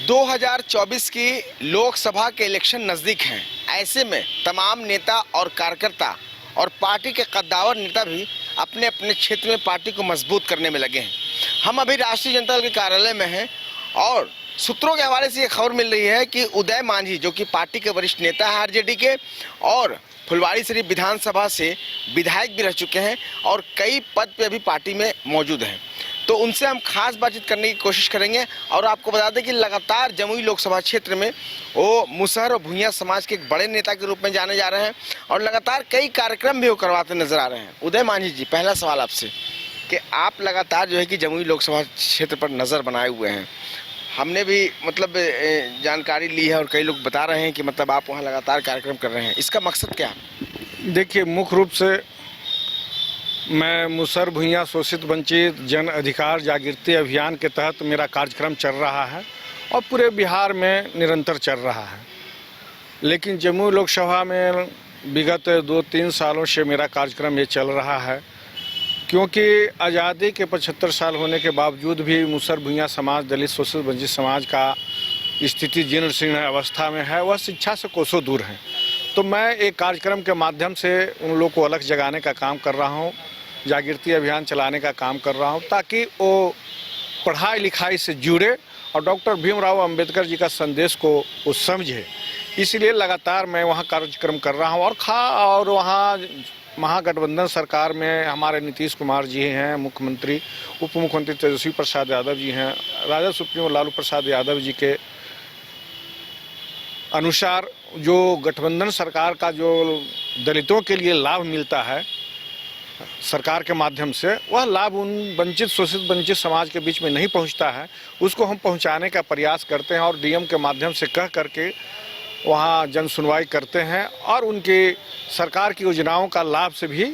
2024 की लोकसभा के इलेक्शन नज़दीक हैं। ऐसे में तमाम नेता और कार्यकर्ता और पार्टी के कद्दावर नेता भी अपने अपने क्षेत्र में पार्टी को मजबूत करने में लगे हैं। हम अभी राष्ट्रीय जनता दल के कार्यालय में हैं और सूत्रों के हवाले से ये खबर मिल रही है कि उदय मांझी, जो कि पार्टी के वरिष्ठ नेता हैं आरजेडी के और फुलवारी शरीफ विधानसभा से विधायक भी रह चुके हैं और कई पद पे अभी पार्टी में मौजूद हैं, तो उनसे हम खास बातचीत करने की कोशिश करेंगे। और आपको बता दें कि लगातार जमुई लोकसभा क्षेत्र में वो मुसहर और भूइयां समाज के एक बड़े नेता के रूप में जाने जा रहे हैं और लगातार कई कार्यक्रम भी वो करवाते नजर आ रहे हैं। उदय मांझी जी, पहला सवाल आपसे कि आप लगातार जो है कि जमुई लोकसभा क्षेत्र पर नज़र बनाए हुए हैं। हमने भी जानकारी ली है और कई लोग बता रहे हैं कि आप वहाँ लगातार कार्यक्रम कर रहे हैं, इसका मकसद क्या है? देखिए, मुख्य रूप से मैं मुसहर भूइयां शोषित वंचित जन अधिकार जागृति अभियान के तहत मेरा कार्यक्रम चल रहा है और पूरे बिहार में निरंतर चल रहा है। लेकिन जमुई लोकसभा में विगत 2-3 सालों से मेरा कार्यक्रम ये चल रहा है, क्योंकि आज़ादी के 75 साल होने के बावजूद भी मुसहर भूइयां समाज, दलित शोषित वंचित समाज का स्थिति जीर्ण शीर्ण अवस्था में है, वह शिक्षा से कोसों दूर है। तो मैं एक कार्यक्रम के माध्यम से उन लोगों को अलग जगाने का काम कर रहा हूँ, जागृति अभियान चलाने का काम कर रहा हूँ, ताकि वो पढ़ाई लिखाई से जुड़े और डॉक्टर भीमराव अंबेडकर जी का संदेश को वो समझे। इसलिए लगातार मैं वहाँ कार्यक्रम कर रहा हूँ और वहाँ महागठबंधन सरकार में हमारे नीतीश कुमार जी हैं मुख्यमंत्री, उप मुख्यमंत्री तेजस्वी प्रसाद यादव जी हैं, राजद सुप्रीमो लालू प्रसाद यादव जी के अनुसार जो गठबंधन सरकार का जो दलितों के लिए लाभ मिलता है सरकार के माध्यम से, वह लाभ उन वंचित शोषित वंचित समाज के बीच में नहीं पहुंचता है, उसको हम पहुंचाने का प्रयास करते हैं और डीएम के माध्यम से कह करके वहां जन सुनवाई करते हैं और उनकी सरकार की योजनाओं का लाभ से भी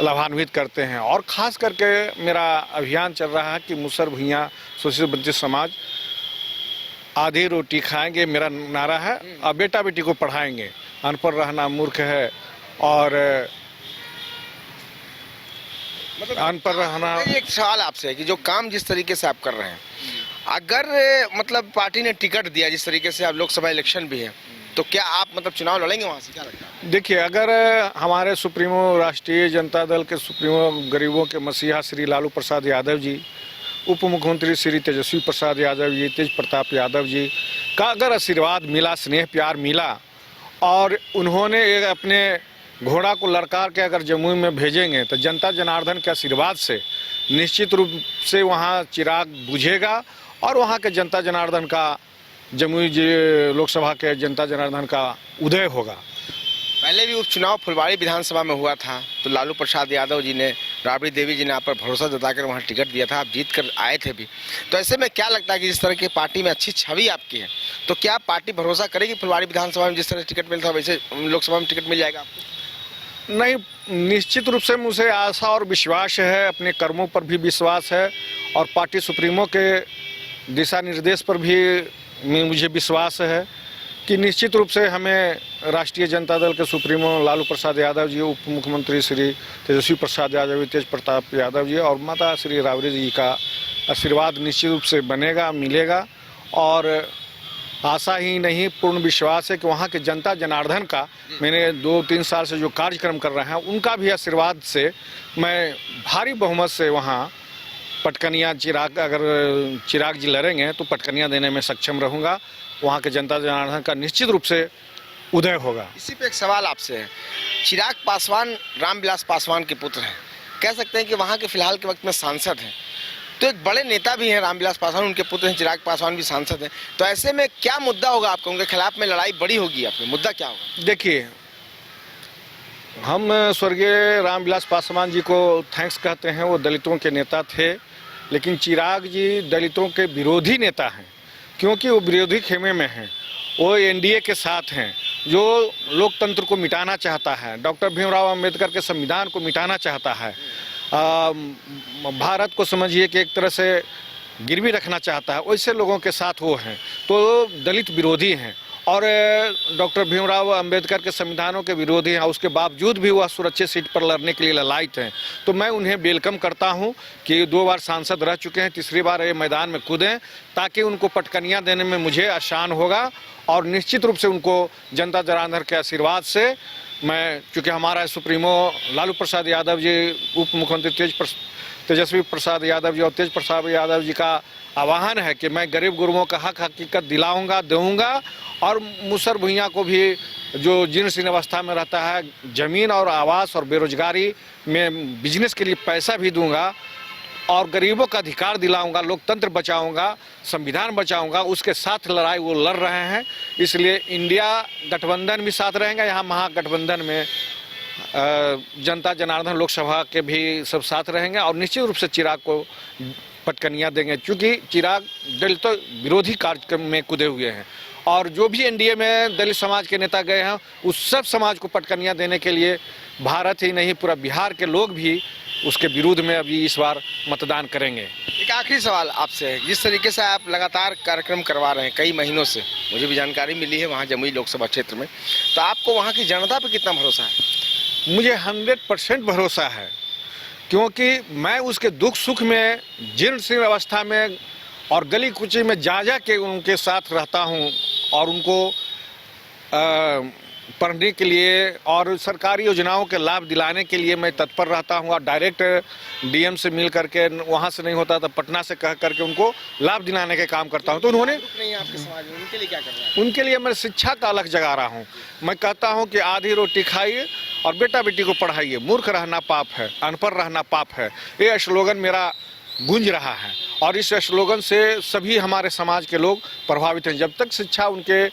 लाभान्वित करते हैं। और ख़ास करके मेरा अभियान चल रहा है कि मुसहर भूइयां शोषित वंचित समाज आधी रोटी खाएंगे, मेरा नारा है, और बेटा बेटी को पढ़ाएंगे। अनपढ़ रहना मूर्ख है और अनपढ़ रहना। एक सवाल आपसे है कि जो काम जिस तरीके से आप कर रहे हैं, अगर पार्टी ने टिकट दिया, जिस तरीके से आप लोकसभा इलेक्शन भी है, तो क्या आप चुनाव लड़ेंगे वहाँ से? क्या लगता है? देखिए, अगर हमारे सुप्रीमो राष्ट्रीय जनता दल के सुप्रीमो गरीबों के मसीहा श्री लालू प्रसाद यादव जी, उप मुख्यमंत्री श्री तेजस्वी प्रसाद यादव जी, तेज प्रताप यादव जी का अगर आशीर्वाद मिला, स्नेह प्यार मिला और उन्होंने एक अपने घोड़ा को लड़का के अगर जमुई में भेजेंगे, तो जनता जनार्दन के आशीर्वाद से निश्चित रूप से वहाँ चिराग बुझेगा और वहाँ के जनता जनार्दन का, जमुई लोकसभा के जनता जनार्दन का उदय होगा। पहले भी उपचुनाव फुलवारी विधानसभा में हुआ था, तो लालू प्रसाद यादव जी ने, राबड़ी देवी जी ने आप पर भरोसा जताकर वहाँ टिकट दिया था, आप जीत कर आए थे भी। तो ऐसे में क्या लगता है कि जिस तरह की पार्टी में अच्छी छवि आपकी है, तो क्या पार्टी भरोसा करेगी फुलवारी विधानसभा में जिस तरह टिकट मिलता है वैसे लोकसभा में टिकट मिल जाएगा आपको? नहीं, निश्चित रूप से मुझे आशा और विश्वास है, अपने कर्मों पर भी विश्वास है और पार्टी सुप्रीमो के दिशा निर्देश पर भी मुझे विश्वास है कि निश्चित रूप से हमें राष्ट्रीय जनता दल के सुप्रीमो लालू प्रसाद यादव जी, उप मुख्यमंत्री श्री तेजस्वी प्रसाद यादव जी, तेज प्रताप यादव जी और माता श्री राबड़ी जी का आशीर्वाद निश्चित रूप से बनेगा, मिलेगा। और आशा ही नहीं, पूर्ण विश्वास है कि वहाँ के जनता जनार्दन का, मैंने 2-3 साल से जो कार्यक्रम कर रहे हैं उनका भी आशीर्वाद से मैं भारी बहुमत से वहाँ पटकनिया अगर चिराग जी लड़ेंगे तो पटकनिया देने में सक्षम रहूँगा। वहाँ के जनता जनार्दन का निश्चित रूप से उदय होगा। इसी पे एक सवाल आपसे है, चिराग पासवान रामविलास पासवान के पुत्र हैं, कह सकते हैं कि वहाँ के फिलहाल के वक्त में सांसद हैं, तो एक बड़े नेता भी हैं रामविलास पासवान, उनके पुत्र हैं चिराग पासवान भी सांसद हैं, तो ऐसे में क्या मुद्दा होगा आपका? उनके खिलाफ में लड़ाई बड़ी होगी, आपका मुद्दा क्या होगा? देखिए, हम स्वर्गीय रामविलास पासवान जी को थैंक्स कहते हैं, वो दलितों के नेता थे, लेकिन चिराग जी दलितों के विरोधी नेता हैं, क्योंकि वो विरोधी खेमे में हैं, वो एनडीए के साथ हैं, जो लोकतंत्र को मिटाना चाहता है, डॉक्टर भीमराव अंबेडकर के संविधान को मिटाना चाहता है, भारत को समझिए कि एक तरह से गिरवी रखना चाहता है, वैसे लोगों के साथ वो हैं, तो दलित विरोधी हैं और डॉक्टर भीमराव अंबेडकर के संविधानों के विरोधी हैं, उसके बावजूद भी वह सुरक्षित सीट पर लड़ने के लिए ललायत हैं। तो मैं उन्हें वेलकम करता हूं कि 2 बार सांसद रह चुके हैं, तीसरी बार ये मैदान में कूदें, ताकि उनको पटकनियां देने में मुझे आसान होगा। और निश्चित रूप से उनको जनता जनार्दन के आशीर्वाद से मैं, चूँकि हमारा सुप्रीमो लालू प्रसाद यादव जी, उप मुख्यमंत्री तेजस्वी प्रसाद यादव जी और तेज प्रसाद यादव जी का आह्वान है कि मैं गरीब गुरुओं का हक हकीकत दिलाऊंगा, दूंगा। और मुसर भुइयाँ को भी, जो जीर्ण शीर्ण अवस्था में रहता है, ज़मीन और आवास और बेरोजगारी में बिजनेस के लिए पैसा भी दूंगा, और गरीबों का अधिकार दिलाऊंगा, लोकतंत्र बचाऊंगा, संविधान बचाऊंगा। उसके साथ लड़ाई वो लड़ रहे हैं। इसलिए इंडिया गठबंधन भी साथ रहेंगे। यहाँ महागठबंधन में जनता जनार्दन लोकसभा के भी सब साथ रहेंगे, और निश्चित रूप से चिराग को पटकनियाँ देंगे, क्योंकि चिराग दलित विरोधी कार्यक्रम में कूदे हुए हैं। और जो भी एनडीए में दलित समाज के नेता गए हैं, उस सब समाज को पटकनियाँ देने के लिए भारत ही नहीं, पूरा बिहार के लोग भी उसके विरोध में अभी इस बार मतदान करेंगे। एक आखिरी सवाल आपसे है, जिस तरीके से आप लगातार कार्यक्रम करवा रहे हैं कई महीनों से, मुझे भी जानकारी मिली है वहाँ जमुई लोकसभा क्षेत्र में, तो आपको वहाँ की जनता पर कितना भरोसा है? मुझे 100% भरोसा है, क्योंकि मैं उसके दुख सुख में, जीर्ण शीर्ण अवस्था में और गली कुची में जा के उनके साथ रहता हूँ, और उनको पढ़ने के लिए और सरकारी योजनाओं के लाभ दिलाने के लिए मैं तत्पर रहता हूं। और डायरेक्ट डीएम से मिल करके, वहां से नहीं होता तो पटना से कह करके उनको लाभ दिलाने के काम करता हूं। तो उन्होंने, नहीं आपके समाज में उनके लिए क्या कर रहे हैं? उनके लिए मैं शिक्षा का अलग जगा रहा हूं। मैं कहता हूं कि आधी रोटी खाइए और बेटा बेटी को पढ़ाइए, मूर्ख रहना पाप है, अनपढ़ रहना पाप है। ये स्लोगन मेरा गूंज रहा है, और इस स्लोगन से सभी हमारे समाज के लोग प्रभावित हैं। जब तक शिक्षा उनके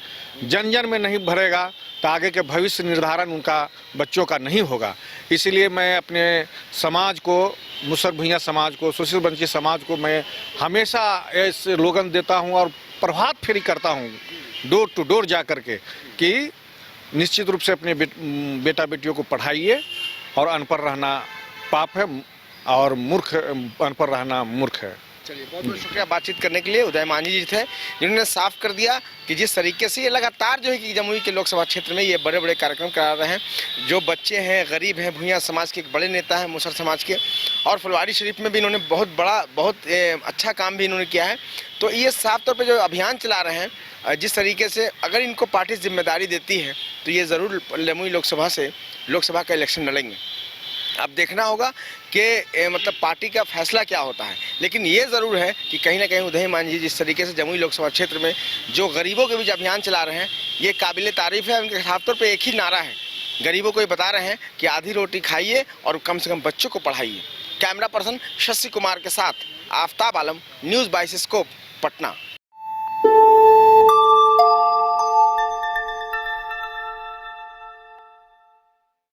जन जन में नहीं भरेगा, तो आगे के भविष्य निर्धारण उनका बच्चों का नहीं होगा। इसलिए मैं अपने समाज को, मुसर भुइयाँ समाज को, शोषित वंचित समाज को मैं हमेशा ऐसे स्लोगन देता हूं और प्रभात फेरी करता हूं, डोर टू डोर जा कर के, कि निश्चित रूप से अपने बेटा बेटियों को पढ़ाइए, और अनपढ़ रहना पाप है, और मूर्ख, अनपढ़ रहना मूर्ख है। चलिए, बहुत बहुत शुक्रिया बातचीत करने के लिए। उदय मांझी जी थे, जिन्होंने साफ कर दिया कि जिस तरीके से ये लगातार जो है कि जमुई के लोकसभा क्षेत्र में ये बड़े बड़े कार्यक्रम करा रहे हैं। जो बच्चे हैं, गरीब हैं, भुइयाँ समाज के एक बड़े नेता हैं मुसर समाज के, और फुलवारी शरीफ में भी इन्होंने बहुत अच्छा काम भी इन्होंने किया है। तो ये साफ तौर पर जो अभियान चला रहे हैं, जिस तरीके से अगर इनको पार्टी जिम्मेदारी देती है, तो ये ज़रूर जमुई लोकसभा का इलेक्शन लड़ेंगे। अब देखना होगा कि मतलब पार्टी का फैसला क्या होता है। लेकिन ये ज़रूर है कि कहीं ना कहीं उदय मांझी जिस तरीके से जमुई लोकसभा क्षेत्र में जो गरीबों के बीच अभियान चला रहे हैं, ये काबिल तारीफ़ है। उनके साफ तौर पे एक ही नारा है, गरीबों को ये बता रहे हैं कि आधी रोटी खाइए और कम से कम बच्चों को पढ़ाइए। कैमरा पर्सन शशि कुमार के साथ आफ्ताब आलम, न्यूज़ बाय स्कोप, पटना।